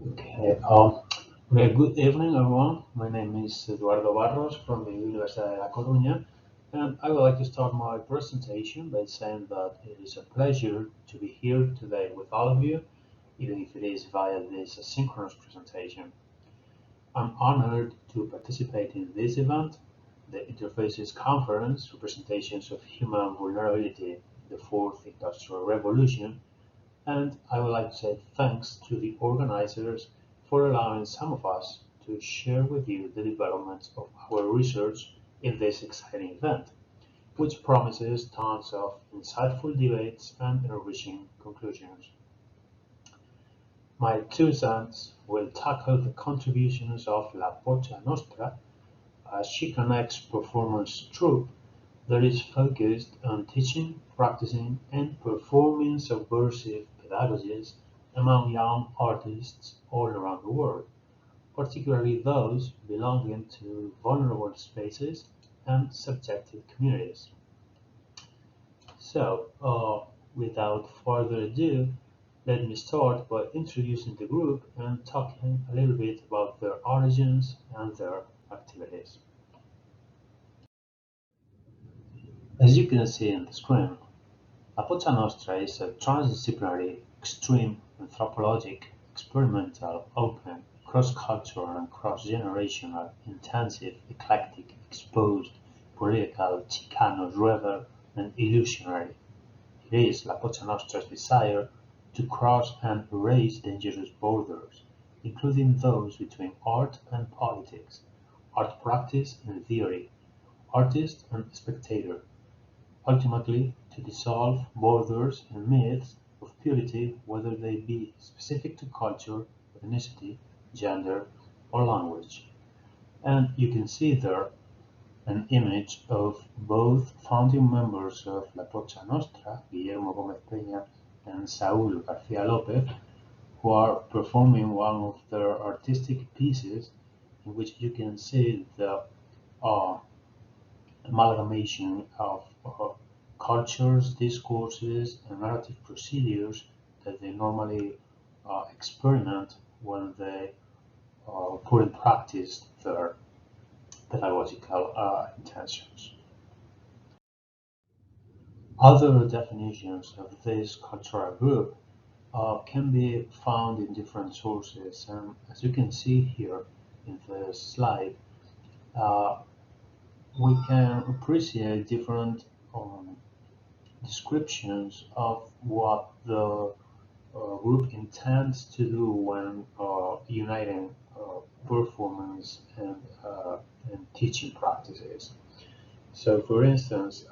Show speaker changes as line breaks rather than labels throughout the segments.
Good evening, everyone. My name is Eduardo Barros from the Universidad de La Coruña, and I would like to start my presentation by saying that it is a pleasure to be here today with all of you, even if it is via this asynchronous presentation. I'm honored to participate in this event, the Interfaces Conference, Representations of Human Vulnerability, the Fourth Industrial Revolution, and I would like to say thanks to the organizers for allowing some of us to share with you the developments of our research in this exciting event, which promises tons of insightful debates and enriching conclusions. My two cents will tackle the contributions of La Pocha Nostra, a Chicanx performance troupe that is focused on teaching, practicing, and performing subversive pedagogies among young artists all around the world, particularly those belonging to vulnerable spaces and subjected communities. Without further ado, let me start by introducing the group and talking a little bit about their origins and their activities. As you can see on the screen, La Pocha Nostra is a transdisciplinary, extreme, anthropologic, experimental, open, cross-cultural and cross-generational, intensive, eclectic, exposed, political, Chicano, rebel, and illusionary. It is La Pocha Nostra's desire to cross and erase dangerous borders, including those between art and politics, art practice and theory, artist and spectator, ultimately to dissolve borders and myths of purity, whether they be specific to culture, ethnicity, gender, or language. And you can see there an image of both founding members of La Pocha Nostra, Guillermo Gómez Peña and Saúl García López, who are performing one of their artistic pieces in which you can see the uh, amalgamation of cultures, discourses, and narrative procedures that they normally experiment when they put in practice their pedagogical intentions. Other definitions of this cultural group can be found in different sources, and as you can see here in the slide, uh, we can appreciate different descriptions of what the group intends to do when uniting performance and teaching practices. So, for instance,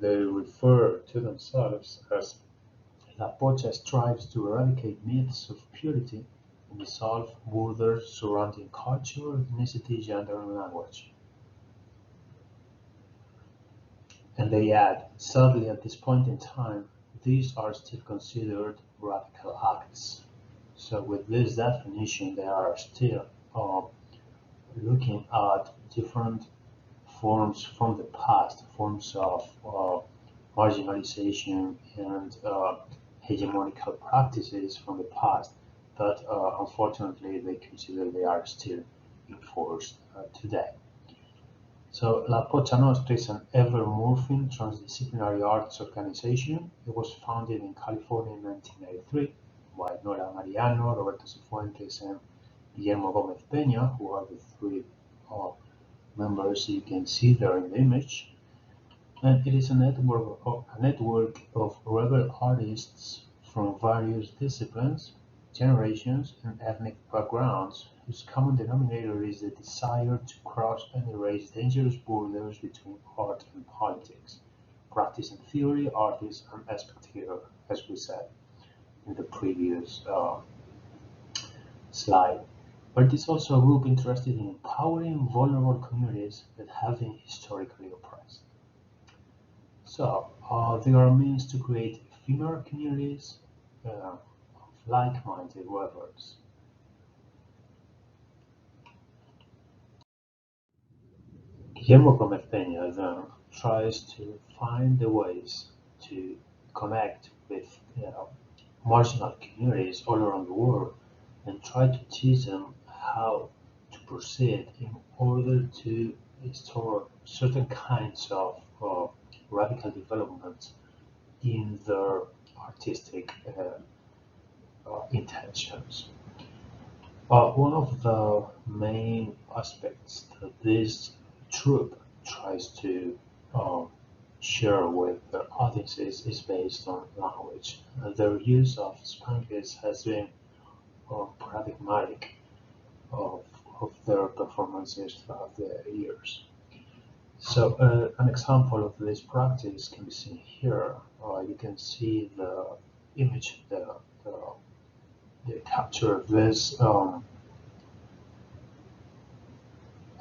they refer to themselves as La Pocha strives to eradicate myths of purity and dissolve borders surrounding culture, ethnicity, gender, and language. And they add, sadly, at this point in time, these are still considered radical acts. So, with this definition, they are still looking at different forms from the past, forms of marginalization and hegemonical practices from the past that unfortunately they consider they are still in force today. So La Pocha Nostra is an ever-morphing transdisciplinary arts organization. It was founded in California in 1993 by Nora Mariano, Roberto Sifuentes, and Guillermo Gómez Peña, who are the three uh, members you can see there in the image. And it is a network of rebel artists from various disciplines, generations, and ethnic backgrounds, whose common denominator is the desire to cross and erase dangerous borders between art and politics, practice and theory, artist and spectator, as we said in the previous slide. But it is also a group interested in empowering vulnerable communities that have been historically oppressed. So, there are means to create ephemeral communities of like-minded rebels. Guillermo Gómez Peña then tries to find the ways to connect with marginal communities all around the world and try to teach them how to proceed in order to store certain kinds of radical developments in their artistic intentions. One of the main aspects that this troupe tries to uh, share with their audiences is based on language. Their use of Spanglish has been paradigmatic of, of their performances throughout the years. So, an example of this practice can be seen here. You can see the image, the capture of this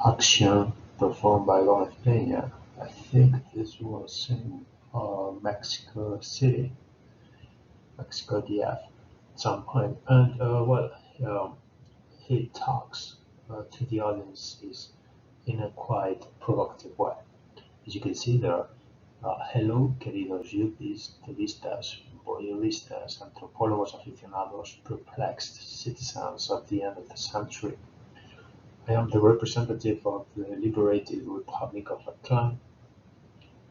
action performed by Gómez Peña. I think this was in Mexico City, Mexico DF, at some point. And he talks to the audiences in a quite provocative way. As you can see there, hello, queridos yuppies, turistas, voyeuristas, antropólogos aficionados, perplexed citizens of the end of the century. I am the representative of the liberated Republic of Atlan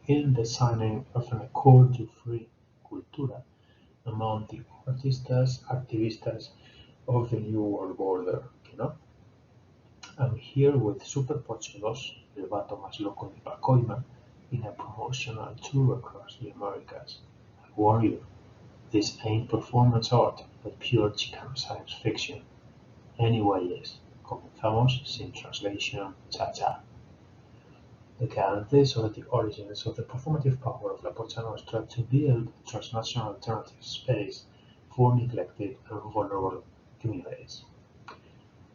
in the signing of an accord to free cultura among the artistas, activistas of the New World Order. I'm here with Super Pocha Nostra, el vato más loco de Pacoima, in a promotional tour across the Americas. I warn you, this ain't performance art, but pure Chicanx science fiction. Anyway, yes, comenzamos sin translation, cha-cha. Again, these are the origins of the performative power of La Pocha Nostra to build a transnational alternative space for neglected and vulnerable communities.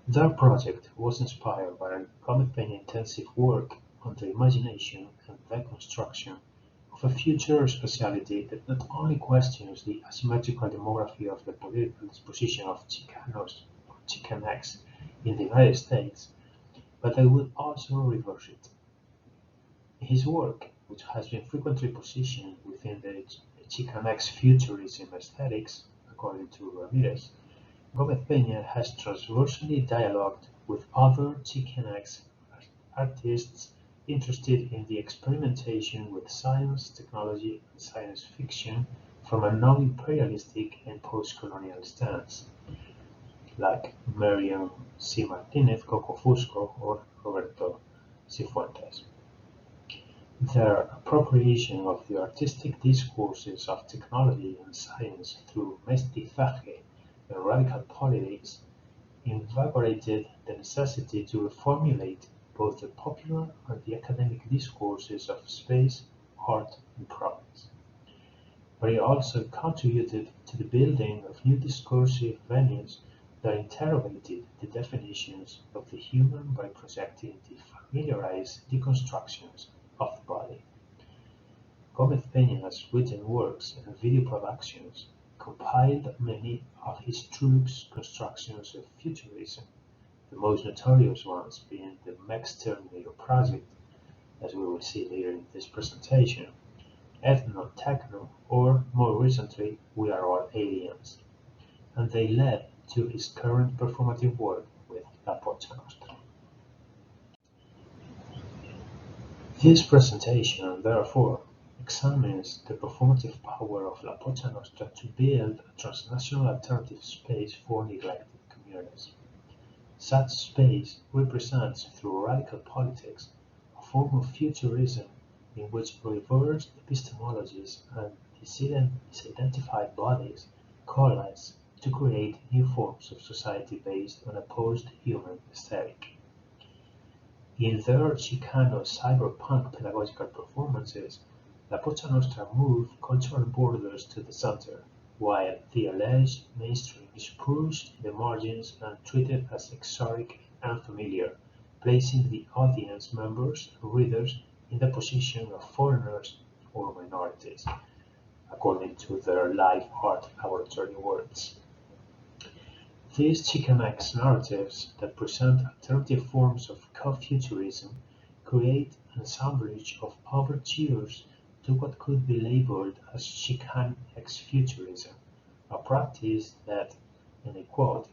Their project was inspired by Gómez Peña's intensive work on the imagination and the construction of a future spatiality that not only questions the asymmetrical demography of the political disposition of Chicanos or Chicanx in the United States, but that would also reverse it. In his work, which has been frequently positioned within the Chicanxfuturism aesthetics, according to Ramírez, Gómez Peña has transversally dialogued with other Chicanx artists interested in the experimentation with science, technology, and science fiction from a non-imperialistic and postcolonial stance, like Marion C. Martínez, Coco Fusco, or Roberto Sifuentes. Their appropriation of the artistic discourses of technology and science through mestizaje and radical politics invigorated the necessity to reformulate both the popular and the academic discourses of space, art, and progress. But it also contributed to the building of new discursive venues that interrogated the definitions of the human by projecting the familiarized deconstructions of the body. Gómez Peña's written works and video productions compiled many of his troupe's constructions of futurism, the most notorious ones being the Terminator project, as we will see later in this presentation, Ethno-Techno, or more recently, We Are All Aliens, and they led to his current performative work with La Pocha Nostra. This presentation, therefore, examines the performative power of La Pocha Nostra to build a transnational alternative space for neglected communities. Such space represents, through radical politics, a form of futurism in which reversed epistemologies and disidentified bodies coalesce to create new forms of society based on a post-human aesthetic. In their Chicano cyberpunk pedagogical performances, La Pocha Nostra moved cultural borders to the center, while the alleged mainstream is pushed in the margins and treated as exotic and unfamiliar, placing the audience members and readers in the position of foreigners or minorities, according to their live art laboratory words. These Chicanx narratives that present alternative forms of co-futurism create an assemblage of overtures to what could be labeled as Chicanxfuturism, a practice that, and I quote,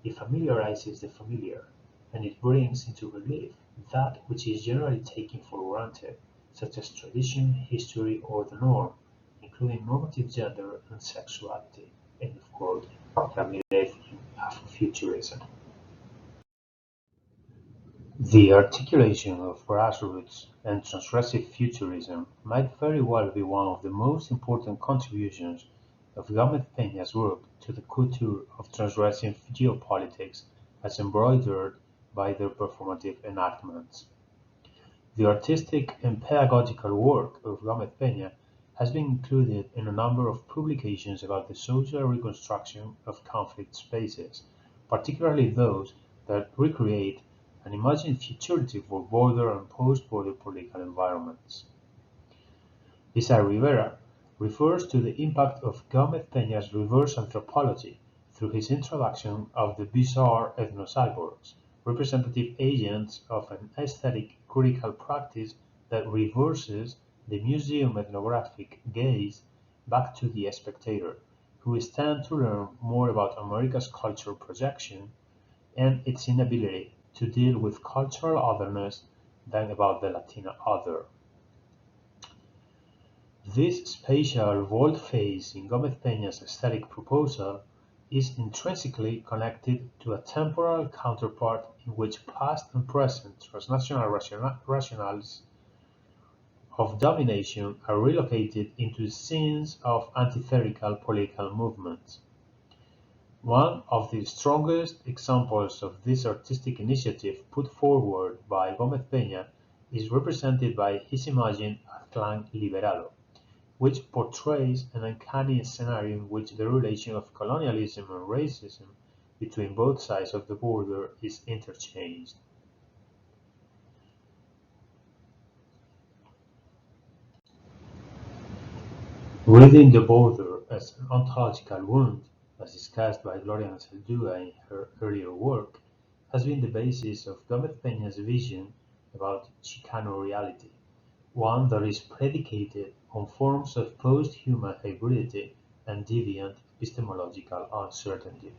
It familiarizes the familiar, and it brings into relief that which is generally taken for granted, such as tradition, history, or the norm, including normative gender and sexuality. End of quote. Ramírez in Afrofuturism. The articulation of grassroots and transgressive futurism might very well be one of the most important contributions of Gómez Peña's work to the culture of transgressive geopolitics as embroidered by their performative enactments. The artistic and pedagogical work of Gómez Peña has been included in a number of publications about the social reconstruction of conflict spaces, particularly those that recreate an imagined futurity for border and post-border political environments. Isa Rivera refers to the impact of Gómez Peña's reverse anthropology through his introduction of the bizarre ethnocyborgs, representative agents of an aesthetic critical practice that reverses the museum ethnographic gaze back to the spectator, who stands to learn more about America's cultural projection and its inability to deal with cultural otherness than about the Latina other. This spatial volte-face in Gómez Peña's aesthetic proposal is intrinsically connected to a temporal counterpart in which past and present transnational rationales of domination are relocated into scenes of antithetical political movements. One of the strongest examples of this artistic initiative put forward by Gómez Peña is represented by his imagined Clan Liberado, which portrays an uncanny scenario in which the relation of colonialism and racism between both sides of the border is interchanged. Reading the border as an ontological wound, as discussed by Gloria Anzaldúa in her earlier work, has been the basis of Gómez Peña's vision about Chicano reality, one that is predicated on forms of post-human hybridity and deviant epistemological uncertainty.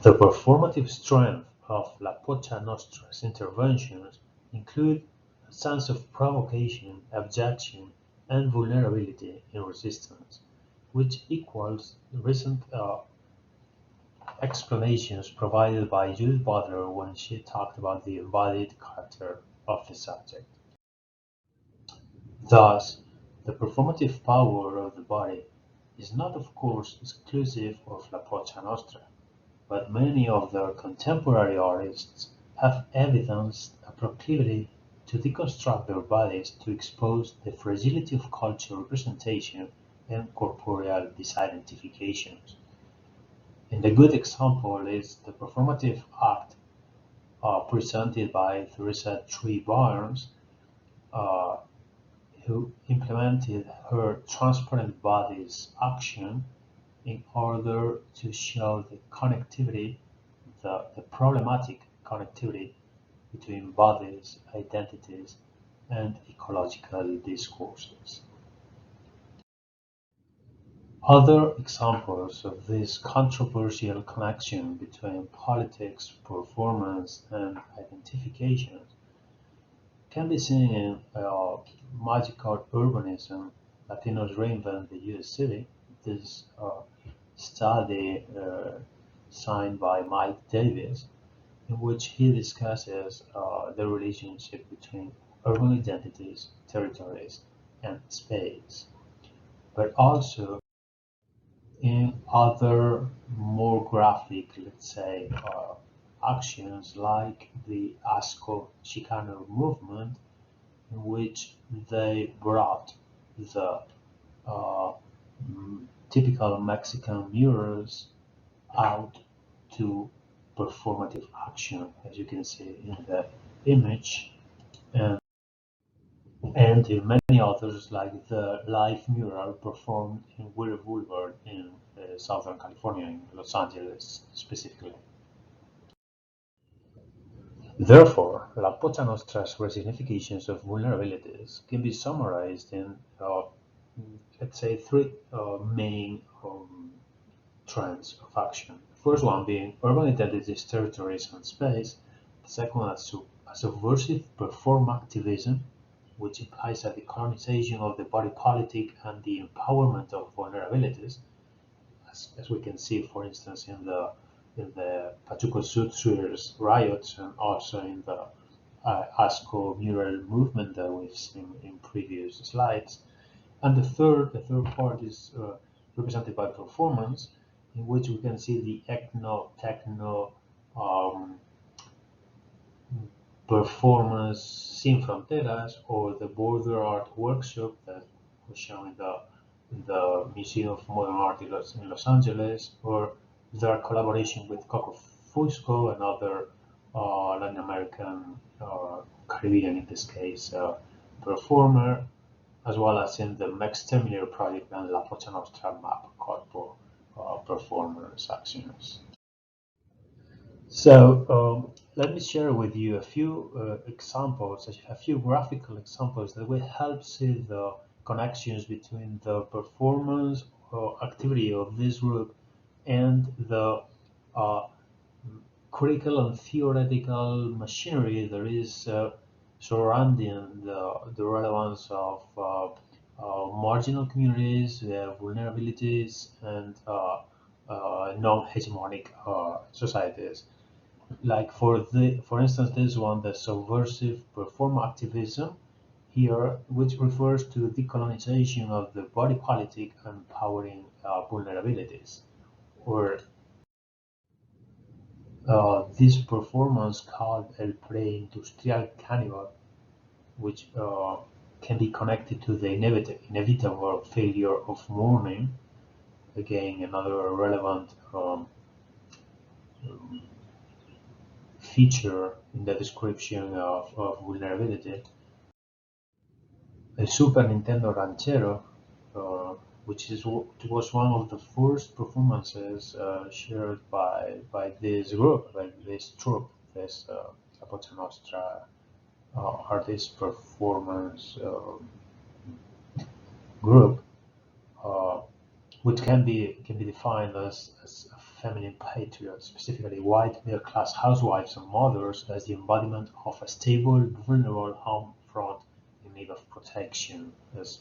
The performative strength of La Pocha Nostra's interventions include a sense of provocation, abjection, and vulnerability in resistance, which equals the recent explanations provided by Judith Butler when she talked about the embodied character of the subject. Thus, the performative power of the body is not of course exclusive of La Pocha Nostra, but many of their contemporary artists have evidenced a proclivity to deconstruct their bodies to expose the fragility of cultural representation and corporeal disidentifications. And a good example is the performative act presented by Theresa Tree Barnes, uh, who implemented her transparent bodies action in order to show the connectivity, the problematic connectivity between bodies, identities, and ecological discourses. Other examples of this controversial connection between politics, performance, and identification can be seen in Magical Urbanism, Latinos Reinvent the U.S. City. This study signed by Mike Davis, in which he discusses the relationship between urban identities, territories, and space, but also in other more graphic, let's say, actions like the ASCO Chicano movement, in which they brought the uh, typical Mexican murals out to performative action, as you can see in the image, and, and in many others, like the live mural performed in Wheeler Boulevard in Southern California, in Los Angeles specifically. Therefore, La Pocha Nostra's resignifications of vulnerabilities can be summarized in, let's say, three main trends of action. First one being urban identities, territories, and space. The second one a subversive perform activism, which implies a decolonization of the body politic and the empowerment of vulnerabilities, as we can see, for instance, in the Pachuco Sutras riots and also in the ASCO mural movement that we've seen in previous slides. And the third part is represented by performance, in which we can see the ethno-techno performance Sin Fronteras, or the border art workshop that was shown in the Museum of Modern Art in Los Angeles, or their collaboration with Coco Fusco, another Latin American, Caribbean in this case, performer, as well as in the Max Terminator project and La Pocha Nostra map corpo performers actions. So let me share with you a few examples, a few graphical examples that will help see the connections between the performance activity of this group and the uh, critical and theoretical machinery that is surrounding the relevance of marginal communities, vulnerabilities, and non-hegemonic societies. Like for instance, this one, the subversive perform activism here, which refers to the decolonization of the body politic and empowering vulnerabilities, or this performance called El Pre-Industrial Cannibal, which can be connected to the inevitable failure of mourning. Again, another relevant feature in the description of vulnerability. El Super Nintendo Ranchero, was one of the first performances shared by this group, by this troupe, this Pocha Nostra artist performance group, uh, which can be defined as a feminine patriot, specifically white middle class housewives and mothers, as the embodiment of a stable, vulnerable home front in need of protection, as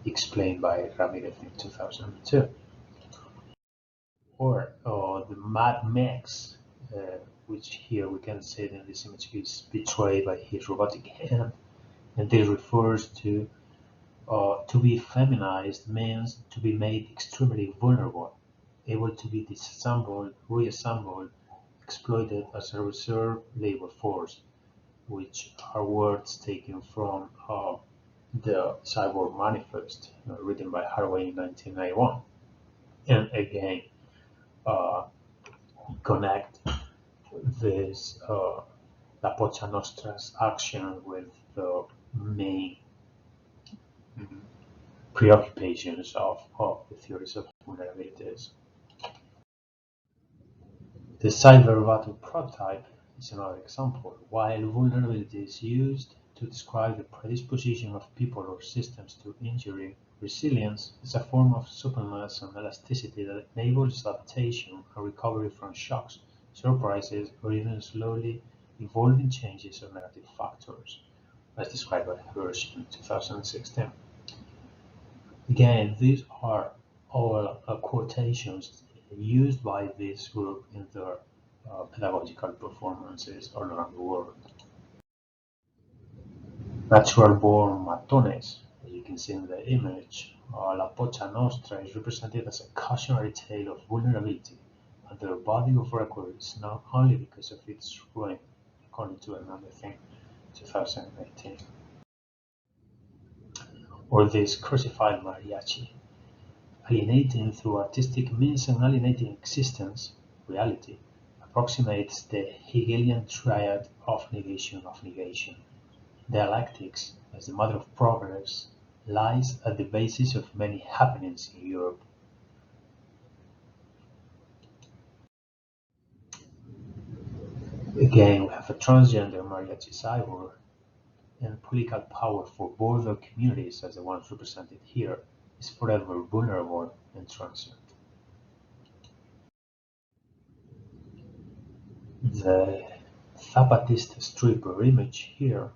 explained by Ramírez in 2002. Or the Mad Max, which here we can say that this image is betrayed by his robotic hand, and this refers to be feminized means to be made extremely vulnerable, able to be disassembled, reassembled, exploited as a reserve labor force, which are words taken from the Cyborg Manifest, written by Harvey in 1991. And again, uh, connect this La Pocha Nostra's action with the main preoccupations of the theories of vulnerabilities. The cyber battle prototype is another example. While vulnerability is used to describe the predisposition of people or systems to injury, resilience is a form of suppleness and elasticity that enables adaptation and recovery from shocks, surprises, or even slowly evolving changes or negative factors, as described by Hirsch in 2016. Again, these are all quotations used by this group in their pedagogical performances all around the world. Natural-born matones, as you can see in the image, La Pocha Nostra is represented as a cautionary tale of vulnerability, and their body of record is known only because of its ruin, according to another thing, 2018. Or this crucified mariachi, alienating through artistic means and alienating existence, reality, approximates the Hegelian triad of negation. Dialectics, as the mother of progress, lies at the basis of many happenings in Europe. Again, we have a transgender mariachi cyborg, and political power for border communities, as the ones represented here, is forever vulnerable and transient. The Zapatista stripper image here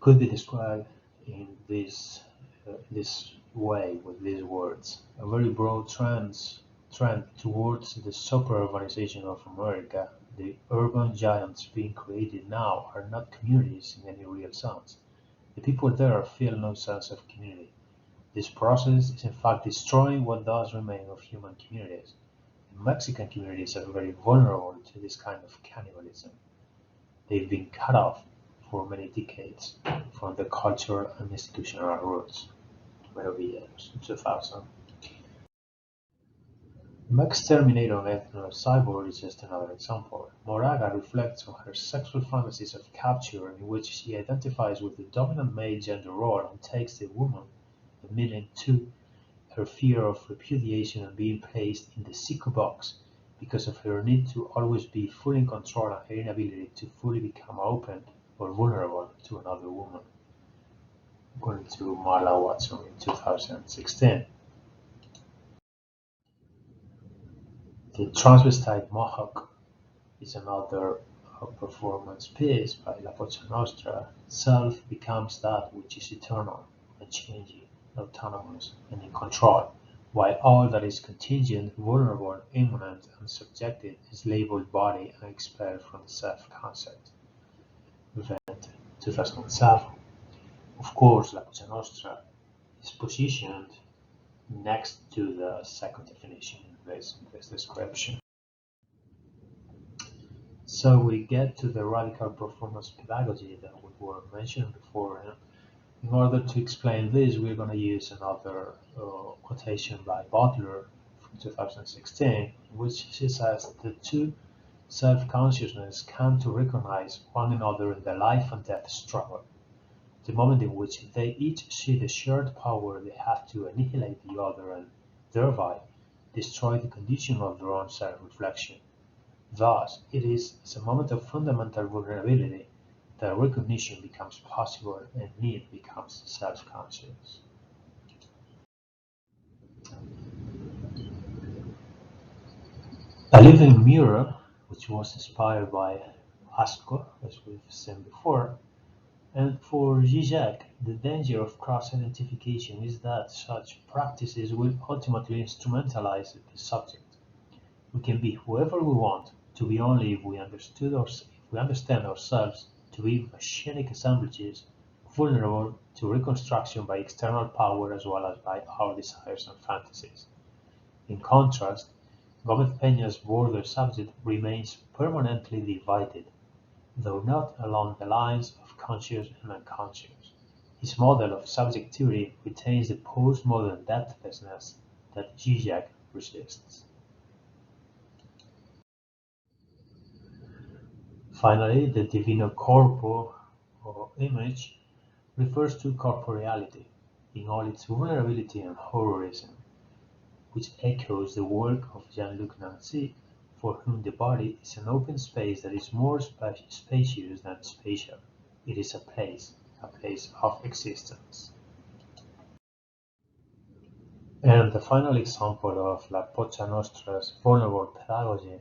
could be described in this way with these words: a very broad trend towards the super-urbanization of America. The urban giants being created now are not communities in any real sense. The people there feel no sense of community. This process is in fact destroying what does remain of human communities. Mexican communities are very vulnerable to this kind of cannibalism. They've been cut off for many decades from their cultural and institutional roots. Marion 2000. Max Terminator on Ethno Cyborg is just another example. Moraga reflects on her sexual fantasies of capture in which she identifies with the dominant male gender role and takes the woman, admitting to her fear of repudiation and being placed in the sicko box because of her need to always be fully in control and her inability to fully become open or vulnerable to another woman, according to Marla Watson in 2016. The transvestite Mohawk is another performance piece by La Pocha Nostra. Self becomes that which is eternal, unchanging, autonomous, and in control, while all that is contingent, vulnerable, immanent, and subjective is labeled body and expelled from the self-concept. Event 2007. Of course, La Pocha Nostra is positioned next to the second definition in this description. So we get to the radical performance pedagogy that we were mentioning before. In order to explain this, we're going to use another quotation by Butler from 2016, in which she says the two self-consciousness come to recognize one another in the life and death struggle, the moment in which they each see the shared power they have to annihilate the other and thereby destroy the condition of their own self-reflection. Thus, it is as a moment of fundamental vulnerability that recognition becomes possible and need becomes self-conscious. A living mirror, which was inspired by Asco, as we've seen before, and for Zizek, the danger of cross-identification is that such practices will ultimately instrumentalize the subject. We can be whoever we want to be only if we understand ourselves to be machinic assemblages, vulnerable to reconstruction by external power as well as by our desires and fantasies. In contrast, Gómez Peña's border subject remains permanently divided, though not along the lines of conscious and unconscious. His model of subjectivity retains the postmodern depthlessness that Zizek resists. Finally, the Divino Corpo, or image, refers to corporeality in all its vulnerability and horrorism, which echoes the work of Jean-Luc Nancy, for whom the body is an open space that is more spacious than spatial. It is a place of existence. And the final example of La Pocha Nostra's vulnerable pedagogy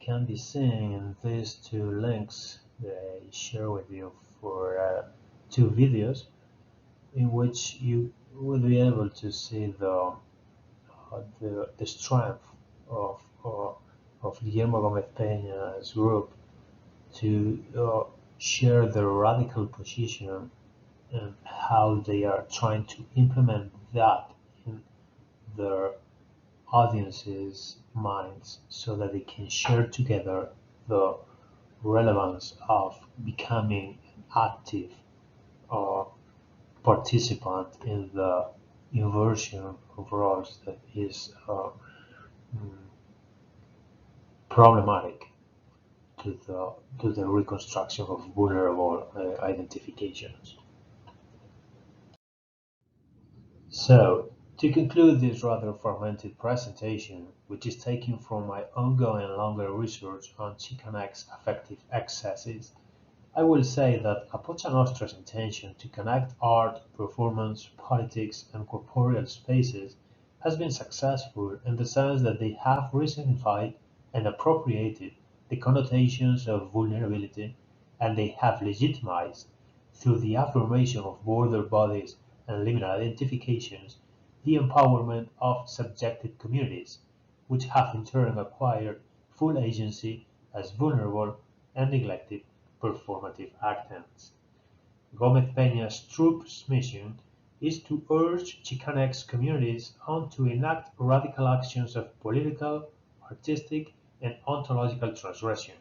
can be seen in these two links that I share with you for two videos in which you will be able to see the strength of Guillermo Gómez Peña's group to share their radical position and how they are trying to implement that in their audiences' minds so that they can share together the relevance of becoming an active participant in the inversion of roles that is problematic to the reconstruction of vulnerable identifications. So, to conclude this rather fragmented presentation, which is taken from my ongoing longer research on Chicanx affective excesses, I will say that Pocha Nostra's intention to connect art, performance, politics, and corporeal spaces has been successful in the sense that they have resignified and appropriated the connotations of vulnerability, and they have legitimized, through the affirmation of border bodies and liminal identifications, the empowerment of subjected communities, which have in turn acquired full agency as vulnerable and neglected performative actants. Gómez Peña's troop's mission is to urge Chicanx communities on to enact radical actions of political, artistic, and ontological transgression,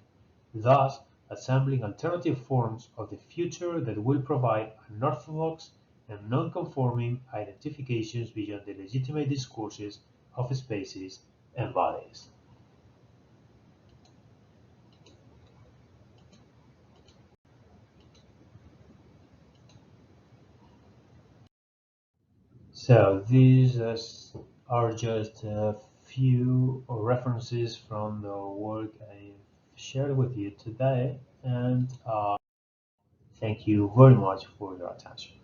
thus assembling alternative forms of the future that will provide unorthodox and non-conforming identifications beyond the legitimate discourses of spaces and bodies. So these are just a few references from the work I've shared with you today, and thank you very much for your attention.